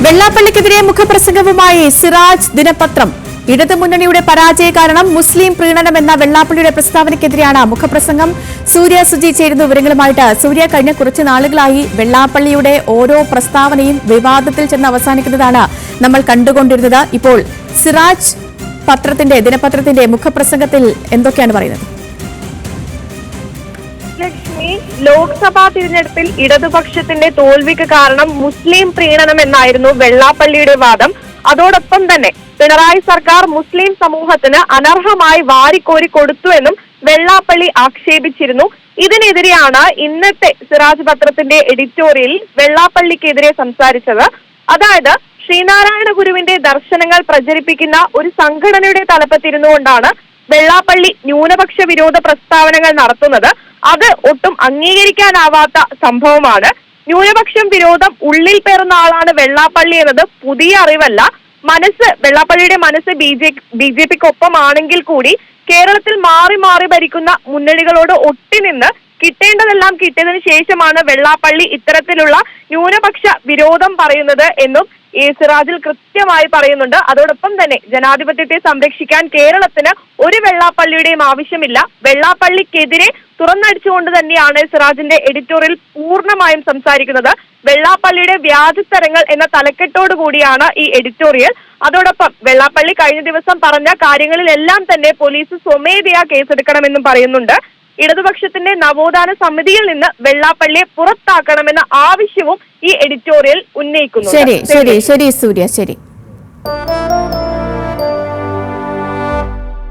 വെള്ളാപ്പള്ളിക്കെതിരെ മുഖപ്രസംഗവുമായി സിറാജ് ദിനപത്രം. ഇടതുമുന്നണിയുടെ പരാജയ കാരണം മുസ്ലിം പ്രീണനം എന്ന വെള്ളാപ്പള്ളിയുടെ പ്രസ്താവനയ്ക്കെതിരെയാണ് മുഖപ്രസംഗം. സൂര്യ സുജി ചേരുന്ന വിവരങ്ങളുമായിട്ട്. സൂര്യ, കഴിഞ്ഞ കുറച്ച് നാളുകളായി വെള്ളാപ്പള്ളിയുടെ ഓരോ പ്രസ്താവനയും വിവാദത്തിൽ ചെന്ന് അവസാനിക്കുന്നതാണ് നമ്മൾ കണ്ടുകൊണ്ടിരുന്നത്. ഇപ്പോൾ സിറാജ് ദിനപത്രത്തിന്റെ മുഖപ്രസംഗത്തിൽ എന്തൊക്കെയാണ് പറയുന്നത്? ലക്ഷ്മി, ലോക്സഭാ തിരഞ്ഞെടുപ്പിൽ ഇടതുപക്ഷത്തിന്റെ തോൽവിക്ക് കാരണം മുസ്ലിം പ്രീണനം എന്നായിരുന്നു വെള്ളാപ്പള്ളിയുടെ വാദം. അതോടൊപ്പം തന്നെ പിണറായി സർക്കാർ മുസ്ലിം സമൂഹത്തിന് അനർഹമായി വാരിക്കോരി കൊടുത്തുവെന്നും വെള്ളാപ്പള്ളി ആക്ഷേപിച്ചിരുന്നു. ഇതിനെതിരെയാണ് ഇന്നത്തെ സിറാജ് പത്രത്തിന്റെ എഡിറ്റോറിയൽ വെള്ളാപ്പള്ളിക്കെതിരെ സംസാരിച്ചത്. അതായത് ശ്രീനാരായണ ഗുരുവിന്റെ ദർശനങ്ങൾ പ്രചരിപ്പിക്കുന്ന ഒരു സംഘടനയുടെ തലപ്പത്തിരുന്നുകൊണ്ടാണ് വെള്ളാപ്പള്ളി ന്യൂനപക്ഷ വിരോധ പ്രസ്താവനകൾ നടത്തുന്നത്. അത് ഒട്ടും അംഗീകരിക്കാനാവാത്ത സംഭവമാണ്. ന്യൂനപക്ഷം വിരോധം ഉള്ളിൽ പേറുന്ന ആളാണ് വെള്ളാപ്പള്ളി എന്നത് പുതിയ അറിവല്ല. വെള്ളാപ്പള്ളിയുടെ മനസ്സ് ബി ജെ പിക്കൊപ്പമാണെങ്കിൽ കൂടി കേരളത്തിൽ മാറി മാറി ഭരിക്കുന്ന മുന്നണികളോട് ഒട്ടിനിന്ന് കിട്ടേണ്ടതെല്ലാം കിട്ടിയതിനു ശേഷമാണ് വെള്ളാപ്പള്ളി ഇത്തരത്തിലുള്ള ന്യൂനപക്ഷ വിരോധം പറയുന്നത് എന്നും ഈ സിറാജിൽ കൃത്യമായി പറയുന്നുണ്ട്. അതോടൊപ്പം തന്നെ ജനാധിപത്യത്തെ സംരക്ഷിക്കാൻ കേരളത്തിന് ഒരു വെള്ളാപ്പള്ളിയുടെയും ആവശ്യമില്ല. വെള്ളാപ്പള്ളിക്കെതിരെ തുറന്നടിച്ചുകൊണ്ട് തന്നെയാണ് സിറാജിന്റെ എഡിറ്റോറിയൽ പൂർണ്ണമായും സംസാരിക്കുന്നത്. വെള്ളാപ്പള്ളിയുടെ വ്യാജത്തരങ്ങൾ എന്ന തലക്കെട്ടോടു കൂടിയാണ് ഈ എഡിറ്റോറിയൽ. അതോടൊപ്പം വെള്ളാപ്പള്ളി കഴിഞ്ഞ ദിവസം പറഞ്ഞ കാര്യങ്ങളിലെല്ലാം തന്നെ പോലീസ് സ്വമേധയാ കേസെടുക്കണമെന്നും പറയുന്നുണ്ട്. ഇടതുപക്ഷത്തിന്റെ നവോത്ഥാന സമിതിയിൽ നിന്ന് വെള്ളാപ്പള്ളിയെ പുറത്താക്കണമെന്ന ആവശ്യവും ഈ എഡിറ്റോറിയൽ ഉന്നയിക്കുന്നു. ശരി സൂര്യ, ശരി.